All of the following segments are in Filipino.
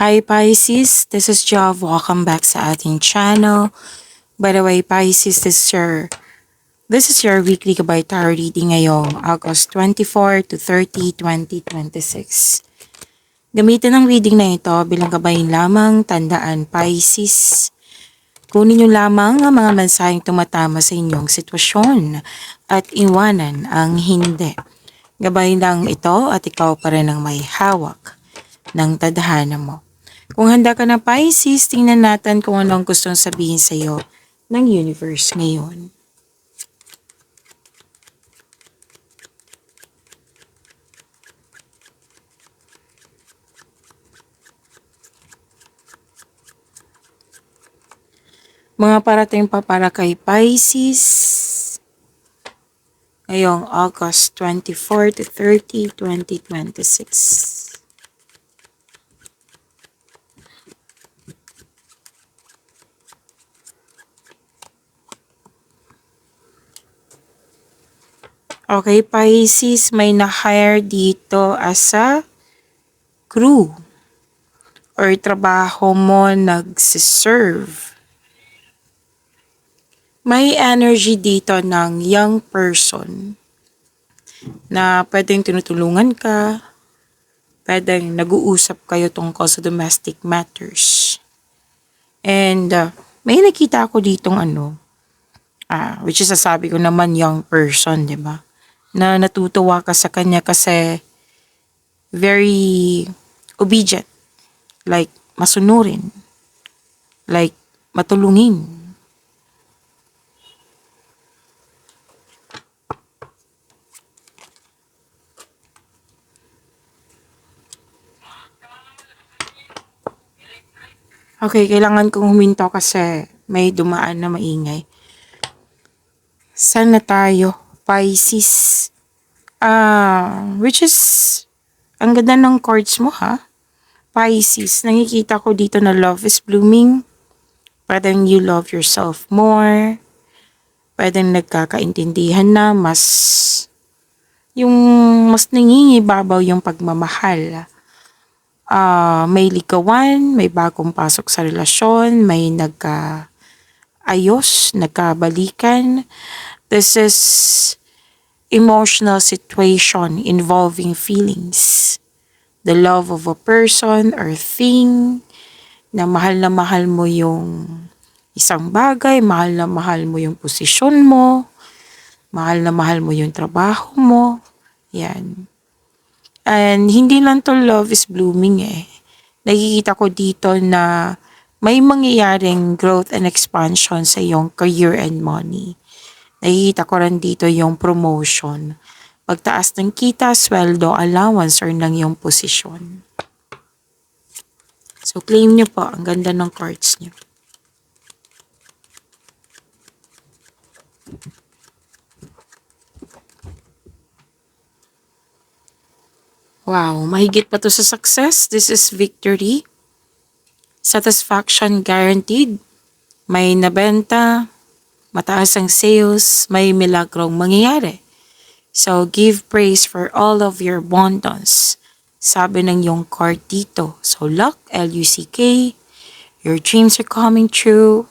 Hi Pisces, this is Jov. Welcome back sa ating channel. By the way, Pisces, this is your weekly Gabay Tarot reading ngayong August 24 to 30, 2026. Gamitin ang reading na ito bilang gabayin lamang, tandaan Pisces. Kunin niyo lamang ang mga mensaheng tumatama sa inyong sitwasyon at iwanan ang hindi. Gabayin lang ito at ikaw pa rin ang may hawak ng tadhana mo. Kung handa ka na Pisces, tingnan natin kung ano ang gustong sabihin sa iyo ng universe ngayon. Mga parating pa para kay Pisces ngayong August 24 to 30, 2026. Okay, Pisces, may na-hire dito as a crew or trabaho mo nagsiserve. May energy dito ng young person na pwedeng tinutulungan ka, pwedeng nag-uusap kayo tungkol sa domestic matters. And may nakita ako ditong which is sabi ko naman young person, di ba? Na natutuwa ka sa kanya kasi very obedient, like masunurin, like matulungin. Okay, kailangan kong huminto kasi may dumaan na maingay. Saan na tayo? Pisces. Which is, ang ganda ng cards mo ha? Pisces, nakikita ko dito na love is blooming. Pwedeng you love yourself more. Pwedeng nagkakaintindihan na mas nangingibabaw yung pagmamahal. May ligawan, may bagong pasok sa relasyon, may nagkaayos, nagkabalikan. This is emotional situation involving feelings. The love of a person or thing na mahal mo yung isang bagay, mahal na mahal mo yung posisyon mo, mahal na mahal mo yung trabaho mo. Yan. And hindi lang to love is blooming eh. Nakikita ko dito na may mangyayaring growth and expansion sa iyong career and money. Nakikita ko rin dito yung promotion. Pagtaas ng kita, sweldo, allowance, or ng iyong posisyon. So, claim nyo po. Ang ganda ng cards nyo. Wow, mahigit pa to sa success. This is victory. Satisfaction guaranteed. May nabenta. Mataas ang sales. May milagrong mangyayari. So, give praise for all of your abundance. Sabi ng yung card dito. So, luck, L-U-C-K. Your dreams are coming true.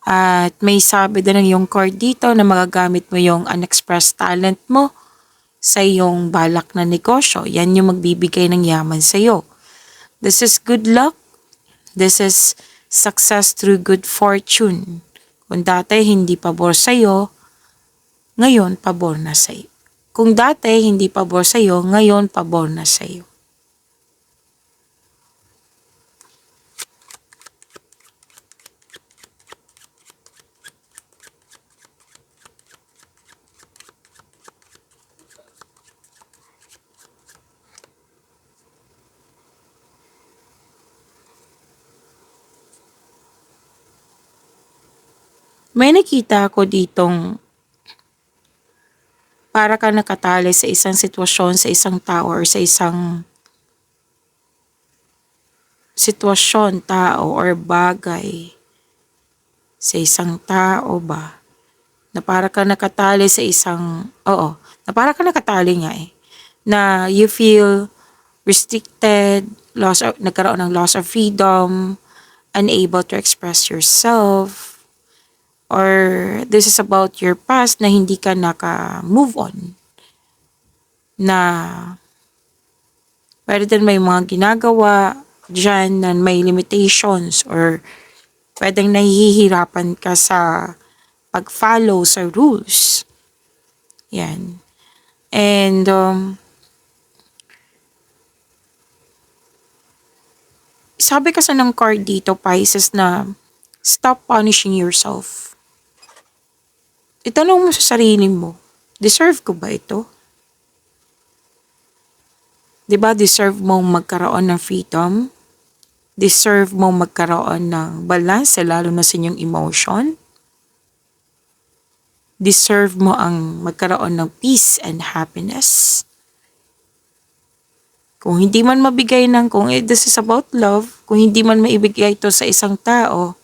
At may sabi din ng yung card dito na magagamit mo yung unexpressed talent mo sa iyong balak na negosyo. Yan yung magbibigay ng yaman sa iyo. This is good luck. This is success through good fortune. Kung dati hindi pabor sa iyo, ngayon pabor na sa iyo. Kung dati hindi pabor sa iyo, ngayon pabor na sa iyo. May nakita ako ditong para ka nakatali sa isang sitwasyon, sa isang tao, or sa isang sitwasyon, tao, or bagay. Sa isang tao ba? Na para ka nakatali sa isang, na para ka nakatali nga eh. Na you feel restricted, nagkaroon ng loss of freedom, unable to express yourself, or this is about your past na hindi ka naka-move on, na pwede din may mga ginagawa dyan na may limitations or pwedeng nahihirapan ka sa pag-follow sa rules. Yan. And sabi kasi ng card dito, Pisces, na stop punishing yourself. Itanong mo sa sarili mo, deserve ko ba ito? 'Di ba deserve mong magkaroon ng freedom? Deserve mong magkaroon ng balance, lalo na sa inyong emotion? Deserve mo ang magkaroon ng peace and happiness? Kung hindi man mabigay kung this is about love, kung hindi man maibigay ito sa isang tao,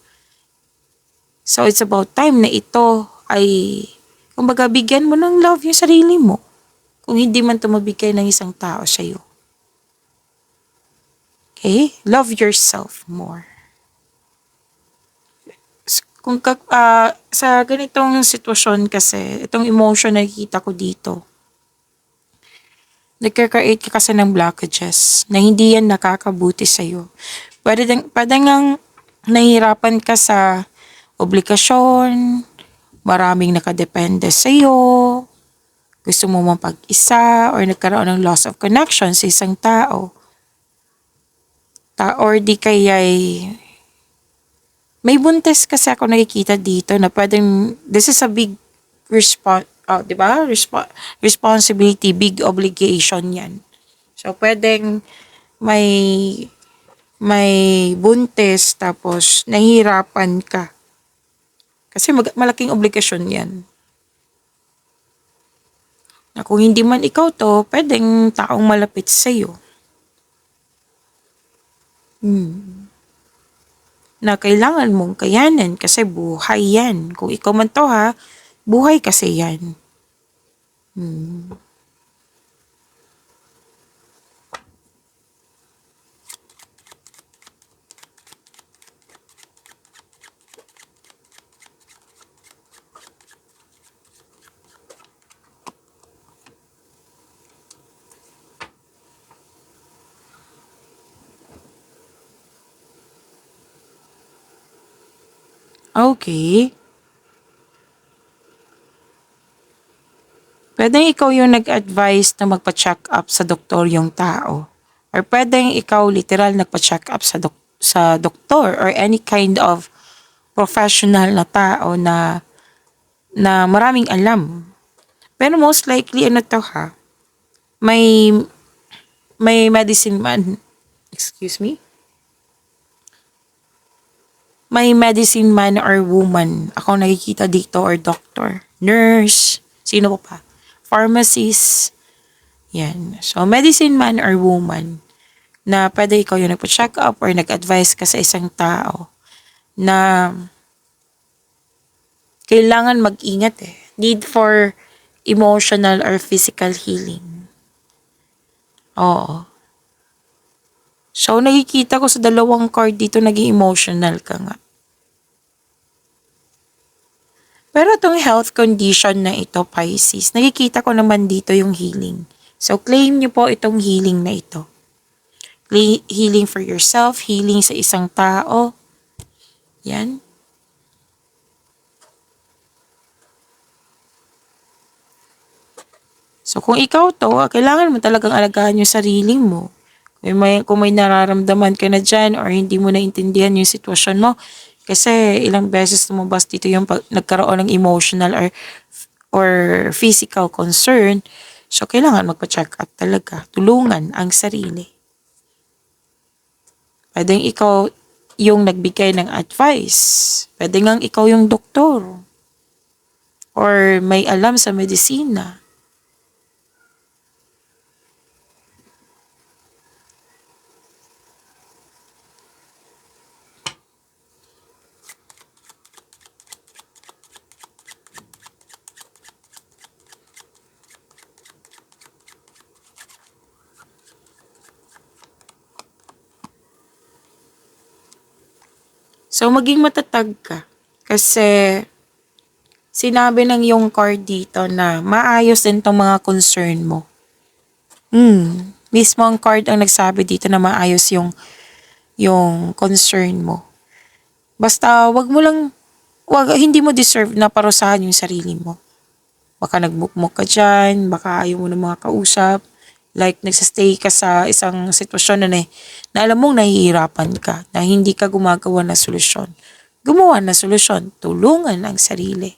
so it's about time na ito ay, kumbaga, bigyan mo ng love yung sarili mo. Kung hindi man ito mabigay ng isang tao sa'yo. Okay? Love yourself more. Sa ganitong sitwasyon kasi, itong emotion na nakikita ko dito, nagka-create ka kasi ng blockages na hindi yan nakakabuti sa'yo. Pwede ngang nahihirapan ka sa obligasyon, maraming nakadepende sa'yo, gusto mo mapag-isa, or nagkaroon ng loss of connection sa isang tao. Or di kaya'y may buntes kasi ako nakikita dito na pwedeng, this is a big diba? Responsibility, big obligation yan. So, pwedeng may buntes tapos nahihirapan ka. Kasi malaking obligasyon yan. Na kung hindi man ikaw to, pwedeng taong malapit sa'yo. Na kailangan mong kayanin kasi buhay yan. Kung ikaw man to buhay kasi yan. Okay. Pwedeng ikaw yung nag-advise na magpa-check up sa doktor yung tao. Or pwedeng ikaw literal nagpa-check up sa doktor or any kind of professional na tao na maraming alam. Pero most likely may medicine man. Excuse me? May medicine man or woman ako nakikita dito, or doctor, nurse, sino pa? Pharmacist. Yan. So, medicine man or woman na pwede ikaw yung nagpa-check up or nag-advise ka sa isang tao na kailangan mag-ingat Need for emotional or physical healing. Oo. So, nakikita ko sa dalawang card dito, naging emotional ka nga. Pero itong health condition na ito, Pisces, nakikita ko naman dito yung healing. So, claim nyo po itong healing na ito. Healing for yourself, healing sa isang tao. Yan. So, kung ikaw to, kailangan mo talagang alagaan yung sarili mo. Kung may nararamdaman ka na dyan or hindi mo naintindihan yung sitwasyon mo, kasi ilang beses lumabas dito yung nagkaroon ng emotional or physical concern. So, kailangan magpa-check up talaga. Tulungan ang sarili. Pwedeng ikaw yung nagbigay ng advice. Pwede ngang ikaw yung doktor. Or may alam sa medisina. So, maging matatag ka. Kasi, sinabi ng yung card dito na maayos din tong mga concern mo. Mismo ang card ang nagsabi dito na maayos yung concern mo. Basta, hindi mo deserve na parusahan yung sarili mo. Baka nagmukmuk ka dyan, baka ayaw mo ng mga kausap. Like, nagsastay ka sa isang sitwasyon na alam mong nahihirapan ka, na hindi ka gumagawa ng solusyon. Gumawa ng solusyon, tulungan ang sarili.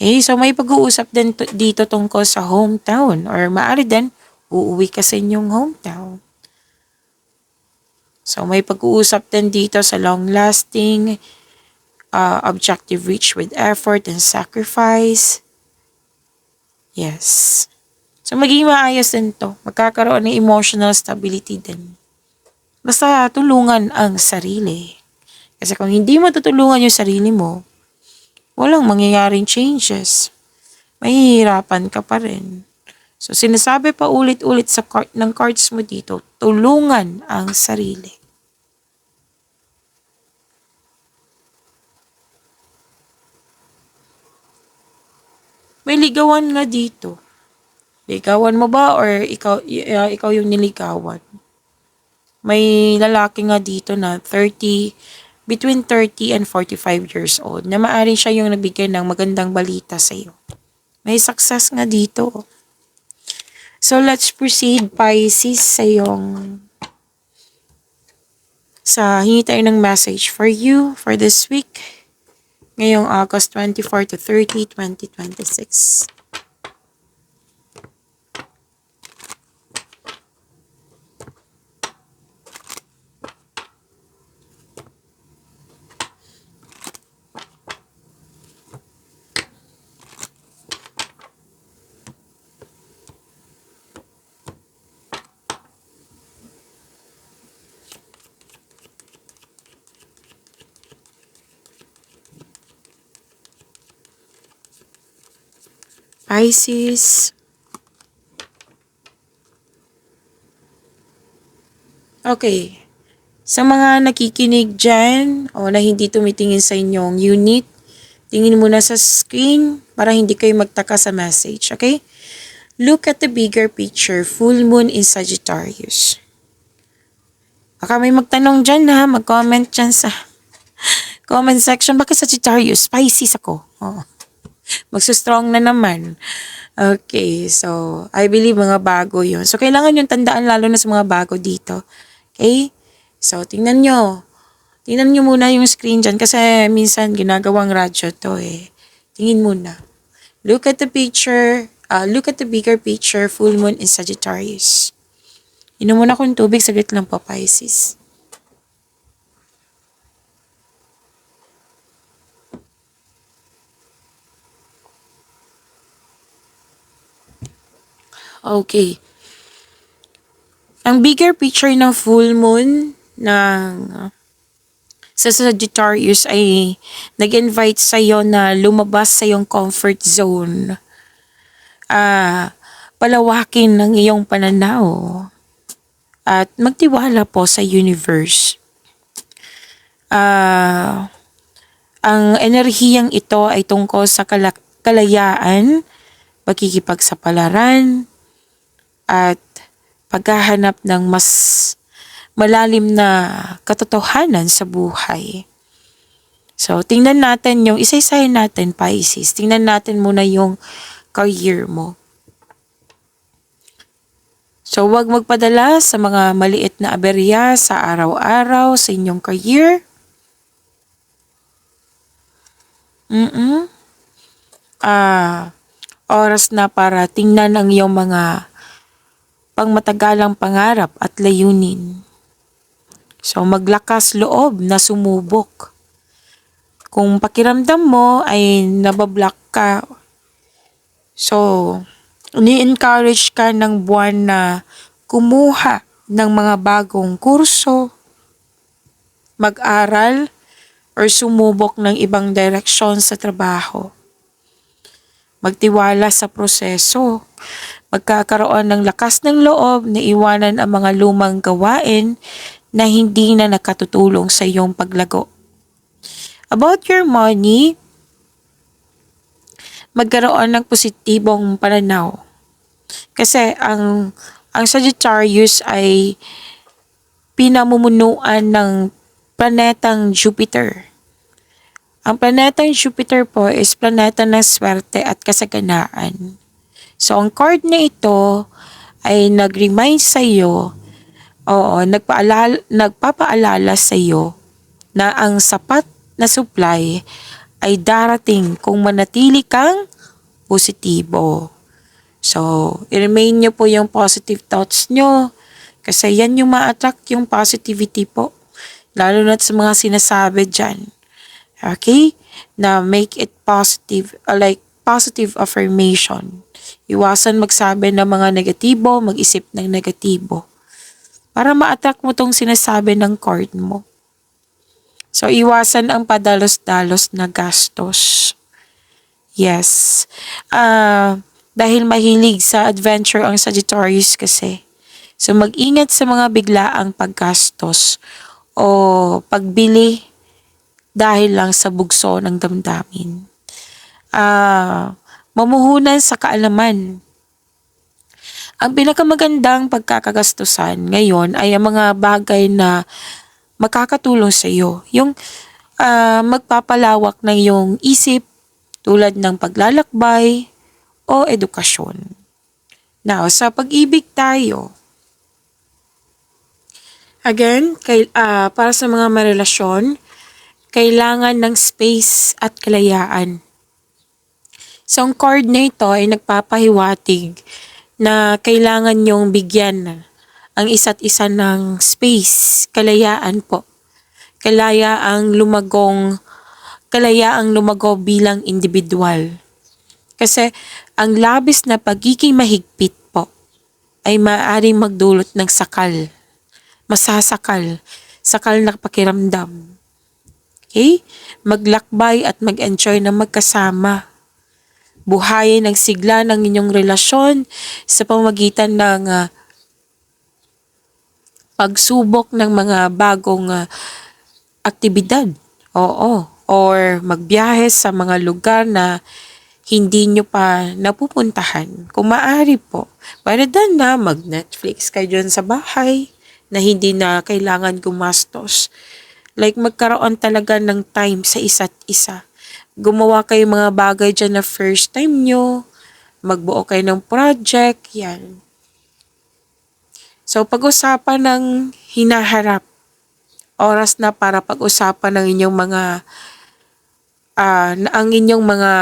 Okay, so may pag-uusap din dito tungkol sa hometown or maaari din, uuwi ka sa inyong hometown. So may pag-uusap din dito sa long-lasting, objective reach with effort and sacrifice. Yes. So, magiging maayos din to. Magkakaroon ng emotional stability din. Basta tulungan ang sarili. Kasi kung hindi mo tutulungan yung sarili mo, walang mangyayaring changes. Mahihirapan ka pa rin. So, sinasabi pa ulit-ulit ng cards mo dito, tulungan ang sarili. May ligawan nga dito. Ligawan mo ba or ikaw yung niligawan? May lalaki nga dito na between 30 and 45 years old na maaaring siya yung nabigyan ng magandang balita sa iyo. May success nga dito. So let's proceed, Pisces, hingi tayo ng message for you for this week. Ngayong August 24 to 30, 2026. Pisces. Okay. Sa mga nakikinig dyan o na hindi tumitingin sa inyong unit, tingin muna sa screen para hindi kayo magtaka sa message, okay? Look at the bigger picture, full moon in Sagittarius. Baka may magtanong dyan ha, mag-comment dyan sa comment section. Bakit Sagittarius? Pisces ako. Oh. Magsustrong na naman. Okay, so I believe mga bago yun. So kailangan yung tandaan lalo na sa mga bago dito. Okay? So tingnan nyo. Tingnan nyo muna yung screen dyan kasi minsan ginagawang radyo to eh. Tingin muna. Look at the picture. Look at the bigger picture. Full moon in Sagittarius. Inom muna akong tubig. Saglit lang po, Pisces. Okay. Ang bigger picture ng full moon sa Sagittarius ay nag-invite sa'yo na lumabas sa iyong comfort zone. Palawakin ng iyong pananaw. At magtiwala po sa universe. Ang enerhiyang ito ay tungkol sa kalayaan, pagkikipagsapalaran, at paghahanap ng mas malalim na katotohanan sa buhay. So, tingnan natin isa-isahin natin, Pisces. Tingnan natin muna yung career mo. So, huwag magpadala sa mga maliit na aberya sa araw-araw sa inyong career. Oras na para tingnan ang iyong mga pangmatagalang pangarap at layunin. So, maglakas loob na sumubok. Kung pakiramdam mo ay nabablock ka, so, ni-encourage ka ng buwan na kumuha ng mga bagong kurso, mag-aral, or sumubok ng ibang direksyon sa trabaho. Magtiwala sa proseso. Magkakaroon ng lakas ng loob na iwanan ang mga lumang gawain na hindi na nakatutulong sa iyong paglago. About your money, magkaroon ng positibong pananaw. Kasi ang Sagittarius ay pinamumunuan ng planetang Jupiter. Ang planetang Jupiter po is planeta ng swerte at kasaganaan. So, ang card na ito ay nag-remind sa iyo, nagpapaalala sa iyo na ang sapat na supply ay darating kung manatili kang positibo. So, i-remain nyo po yung positive thoughts nyo kasi yan yung ma-attract yung positivity po. Lalo na sa mga sinasabi dyan. Okay? Na make it positive, like positive affirmation. Iwasan magsabi ng mga negatibo, mag-isip ng negatibo. Para ma-attract mo tong sinasabi ng card mo. So, iwasan ang padalos-dalos na gastos. Yes. Dahil mahilig sa adventure ang Sagittarius kasi. So, mag-ingat sa mga biglaang paggastos o pagbili dahil lang sa bugso ng damdamin. Mamuhunan sa kaalaman. Ang pinakamagandang pagkakagastusan ngayon ay ang mga bagay na makakatulong sa iyo. Yung magpapalawak ng iyong isip tulad ng paglalakbay o edukasyon. Now, sa pag-ibig tayo, again, para sa mga marelasyon, kailangan ng space at kalayaan. So, ang card na ito ay nagpapahiwatig na kailangan nyong bigyan ang isa't isa ng space, kalayaan po. Kalayaang lumago bilang individual. Kasi ang labis na pagiging mahigpit po ay maaaring magdulot ng sakal. Masasakal. Sakal na pakiramdam. Okay? Maglakbay at mag-enjoy na magkasama. Buhayin ang sigla ng inyong relasyon sa pamamagitan ng pagsubok ng mga bagong aktibidad. Oo. Or magbiyahe sa mga lugar na hindi nyo pa napupuntahan. Kung maaari po, pwede na mag-Netflix kayo dyan sa bahay na hindi na kailangan gumastos. Like magkaroon talaga ng time sa isa't isa. Gumawa kayo mga bagay dyan na first time nyo. Magbuo kayo ng project. Yan. So pag-usapan ng hinaharap. Oras na para pag-usapan ng inyong ang inyong mga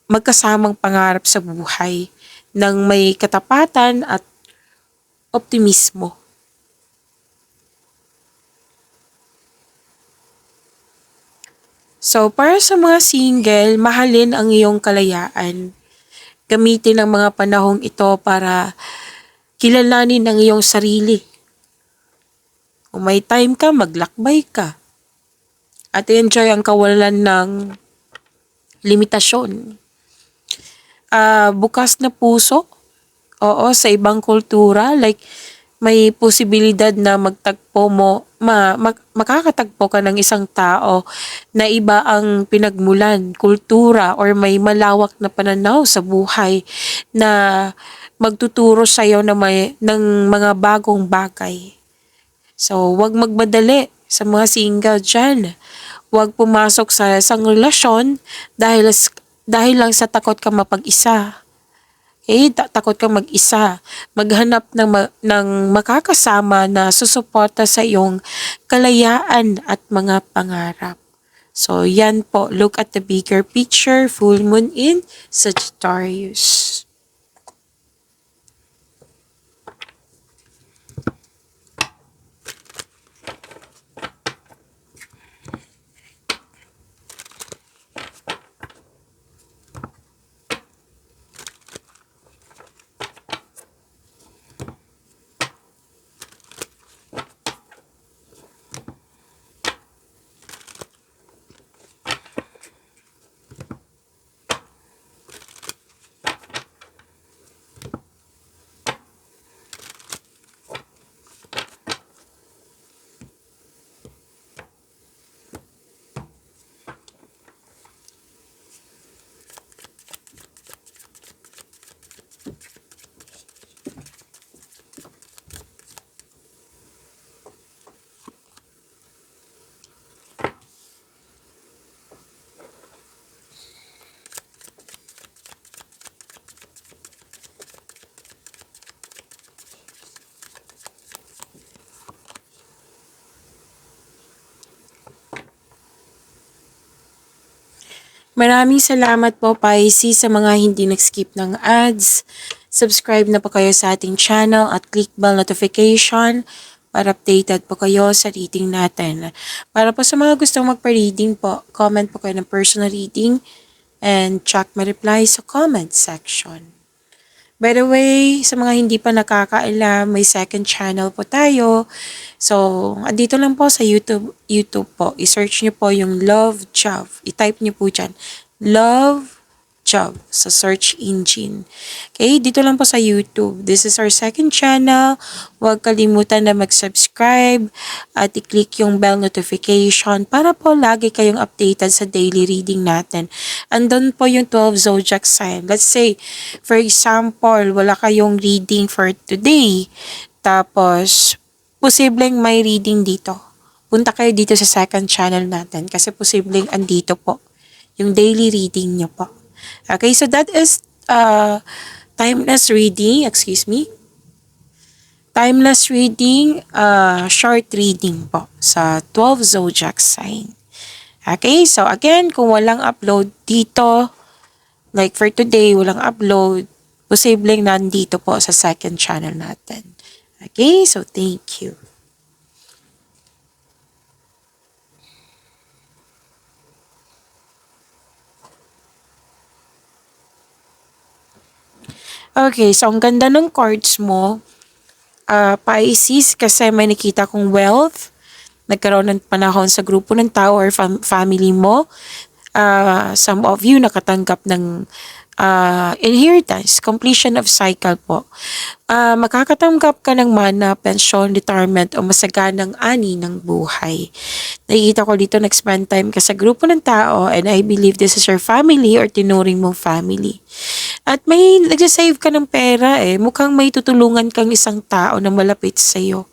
magkasamang pangarap sa buhay ng may katapatan at optimismo. So, para sa mga single, mahalin ang iyong kalayaan. Gamitin ang mga panahong ito para kilalanin ang iyong sarili. Kung may time ka, maglakbay ka. At enjoy ang kawalan ng limitasyon. Bukas na puso. Oo, sa ibang kultura. Like, may posibilidad na makakatagpo ka ng isang tao na iba ang pinagmulan, kultura, or may malawak na pananaw sa buhay na magtuturo sa iyo ng mga bagong bagay. So, wag magmadali sa mga single dyan. Wag pumasok sa isang relasyon dahil lang sa takot ka mapag-isa. Okay, takot kang mag-isa. Maghanap ng makakasama na susuporta sa iyong kalayaan at mga pangarap. So, yan po. Look at the bigger picture. Full moon in Sagittarius. Maraming salamat po, Pisces, sa mga hindi nag-skip ng ads. Subscribe na po kayo sa ating channel at click bell notification para updated po kayo sa reading natin. Para po sa mga gustong magpa-reading po, comment po kayo ng personal reading and check my reply sa comment section. By the way, sa mga hindi pa nakakaalam, may second channel po tayo. So, andito lang po sa YouTube po. I-search niyo po yung Love Job. I-type niyo po dyan. Love Job sa search engine. Okay, dito lang po sa YouTube. This is our second channel. Huwag kalimutan na mag-subscribe at i-click yung bell notification para po lagi kayong updated sa daily reading natin. Andun po yung 12 zodiac sign. Let's say, for example, wala kayong reading for today. Tapos, posibleng may reading dito. Punta kayo dito sa second channel natin kasi posibleng andito po yung daily reading nyo po. Okay, so that is timeless reading, timeless reading, short reading po sa 12 zodiac sign. Okay, so again, kung walang upload dito, like for today, walang upload, posibleng nandito po sa second channel natin. Okay, so thank you. Okay, so ang ganda ng cards mo, Pisces, kasi may nakita kong wealth, nagkaroon ng panahon sa grupo ng tao or family mo. Some of you nakatanggap ng inheritance, completion of cycle po. Makakatanggap ka ng mana, pension, retirement o masaganang ani ng buhay. Nakikita ko dito nag-spend time ka sa grupo ng tao and I believe this is your family or tinuring mong family. At may nagsasave ka ng pera mukhang may tutulungan kang isang tao na malapit sa iyo.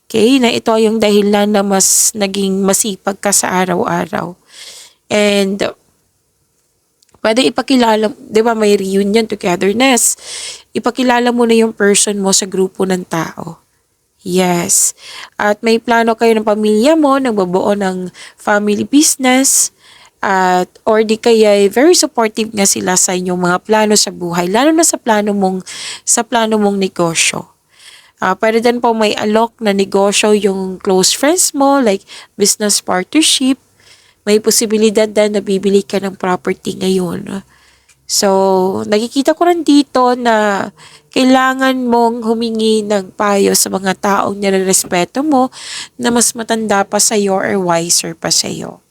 Okay, na ito yung dahilan na mas naging masipag ka sa araw-araw. And pwede ipakilala, di ba may reunion, togetherness. Ipakilala mo na yung person mo sa grupo ng tao. Yes. At may plano kayo ng pamilya mo, nagbabuo ng family business, at or di kaya very supportive nga sila sa inyong mga plano sa buhay, lalo na sa plano mong negosyo. Pwede din po may alok na negosyo yung close friends mo, like business partnership. May posibilidad din na bibili ka ng property ngayon. So, nakikita ko rin dito na kailangan mong humingi ng payo sa mga taong nirerespeto mo na mas matanda pa sa iyo or wiser pa sa iyo.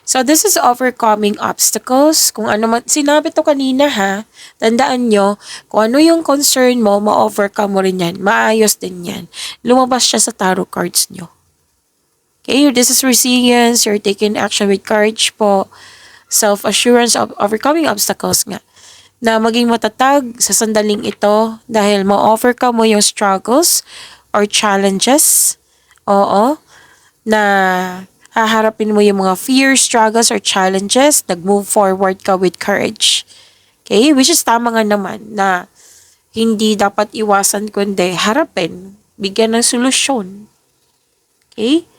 So, this is overcoming obstacles. Kung ano man, sinabi to kanina ha, tandaan nyo, kung ano yung concern mo, ma-overcome mo rin yan. Maayos din yan. Lumabas siya sa tarot cards nyo. Okay, this is resilience, you're taking action with courage po. Self-assurance of overcoming obstacles nga. Na maging matatag sa sandaling ito dahil ma-overcome mo yung struggles or challenges. Oo. Na haharapin mo yung mga fears, struggles, or challenges, nag-move forward ka with courage. Okay? Which is tama nga naman na hindi dapat iwasan kundi harapin, bigyan ng solusyon. Okay?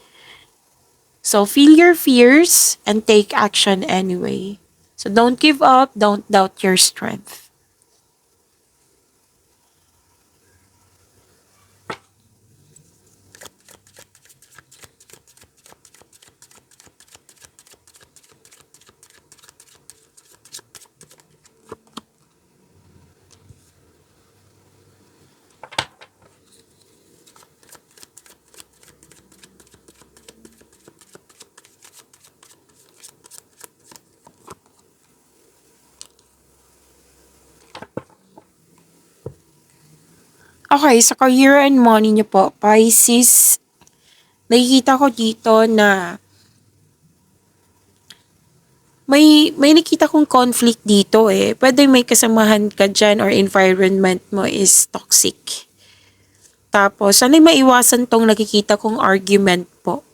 So, feel your fears and take action anyway. So, don't give up, don't doubt your strength. Okay, sa career and money niyo po, Pisces, nakikita ko dito na may nakita kong conflict dito Pwede may kasamahan ka dyan or environment mo is toxic. Tapos, sana'y maiwasan tong nakikita kong argument po.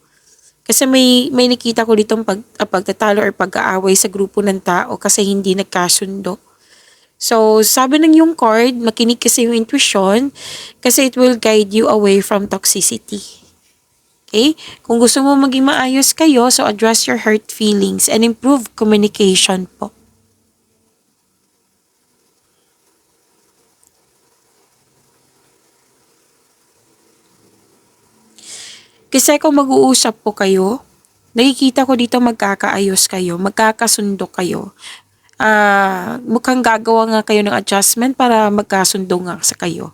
Kasi may nakita ko ditong pagtatalo or pag-aaway sa grupo ng tao kasi hindi nagkasundo. So, sabi ng yung card, makinig kasi yung intuition kasi it will guide you away from toxicity. Okay? Kung gusto mo maging maayos kayo, so address your hurt feelings and improve communication po. Kasi kung mag-uusap po kayo, nakikita ko dito magkakaayos kayo, magkakasundo kayo. Mukhang gagawa nga kayo ng adjustment para magkasundo nga sa kayo.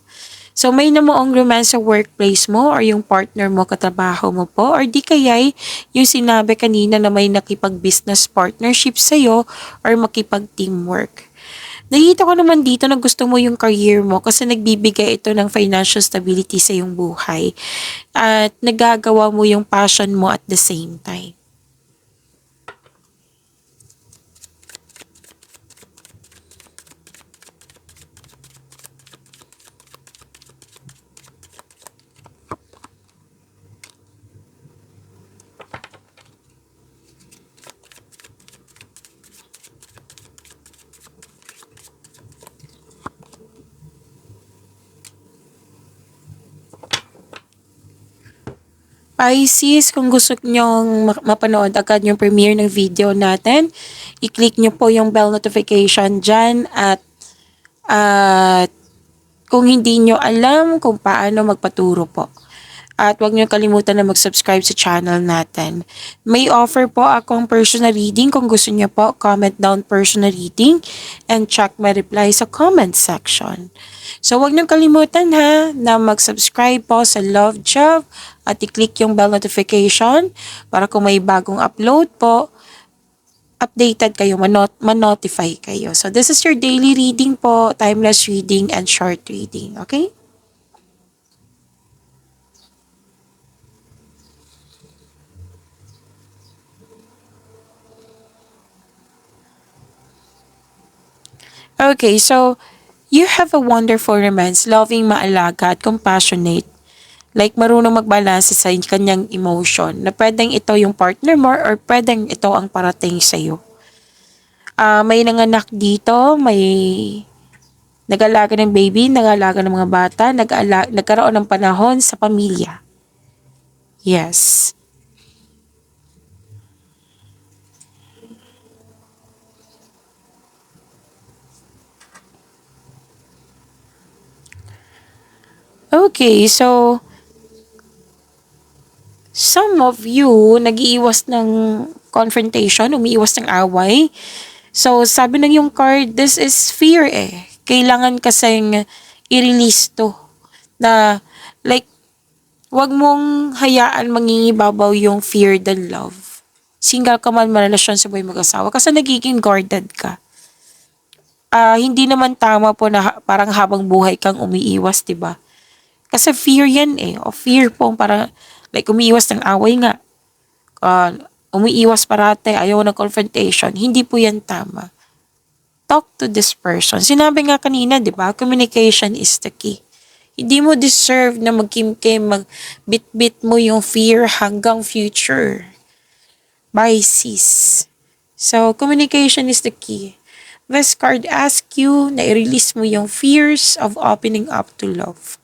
So may namuong romance sa workplace mo or yung partner mo, katrabaho mo po, or di kaya'y yung sinabi kanina na may nakipag-business partnership sa'yo or makipag-teamwork. Nakita ko naman dito na gusto mo yung career mo kasi nagbibigay ito ng financial stability sa iyong buhay at nagagawa mo yung passion mo at the same time. Pisces, kung gusto nyong mapanood agad yung premiere ng video natin, i-click nyo po yung bell notification dyan at kung hindi nyo alam kung paano magpaturo po. At huwag nyo kalimutan na mag-subscribe sa channel natin. May offer po akong personal reading. Kung gusto nyo po, comment down personal reading and check my reply sa comment section. So huwag nyo kalimutan ha na mag-subscribe po sa Love Job at i-click yung bell notification para kung may bagong upload po, updated kayo, man-notify kayo. So this is your daily reading po, timeless reading and short reading. Okay? Okay, so you have a wonderful romance, loving, maalaga at compassionate. Like marunong magbalanse sa kanyang emotion na pwedeng ito yung partner mo or pwedeng ito ang parating sa'yo. May nanganak dito, may nag-alaga ng baby, nag-alaga ng mga bata, nagkaroon ng panahon sa pamilya. Yes. Okay, so some of you nag-iiwas ng confrontation, umiiwas ng away. So, sabi ng yung card, this is fear eh. Kailangan kasing i-release to. Na, like, wag mong hayaan mangingibabaw yung fear than love. Single ka man, marelasyon sa buhay mag-asawa kasi nagiging guarded ka. Hindi naman tama po na parang habang buhay kang umiiwas, 'di ba? Kasi fear 'yan eh. O fear po parang like umiiwas ng away nga. Uh, Umiiwas parate, ayaw ng confrontation. Hindi po 'yan tama. Talk to this person. Sinabi nga kanina, 'di ba? Communication is the key. Hindi mo deserve na magkimkim, magbitbit mo yung fear hanggang future. Pisces. So, communication is the key. This card asks you na i-release mo yung fears of opening up to love.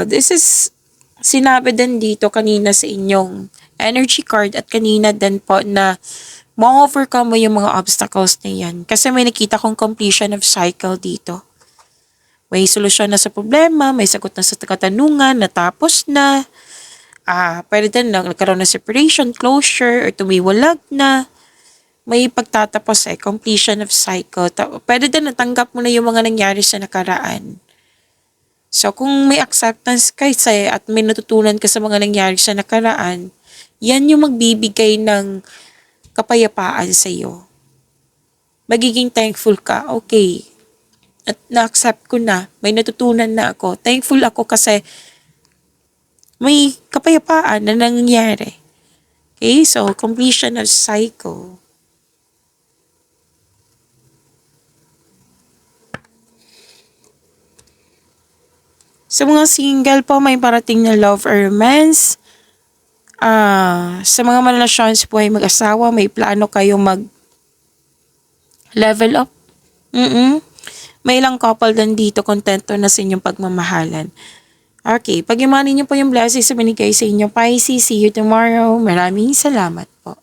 This is sinabi din dito kanina sa inyong energy card at kanina din po na ma-overcome mo yung mga obstacles na yan. Kasi may nakita kong completion of cycle dito. May solusyon na sa problema, may sagot na sa katanungan, natapos na. Pwede din nagkaroon ng separation, closure, or tumiwalag na. May pagtatapos completion of cycle. Pwede din natanggap mo na yung mga nangyari sa nakaraan. So, kung may acceptance ka at may natutunan ka sa mga nangyari sa nakaraan, yan yung magbibigay ng kapayapaan sa iyo. Magiging thankful ka, okay. At na-accept ko na, may natutunan na ako. Thankful ako kasi may kapayapaan na nangyari. Okay, so completion of cycle. Sa mga single po, may parating na love or romance. Sa mga marelasyon po ay mag-asawa, may plano kayong mag-level up. May ilang couple din dito kontento na sa inyong pagmamahalan. Okay, pag-imanin niyo po yung blessings sa binigay sa inyo, Pisces. See you tomorrow. Maraming salamat po.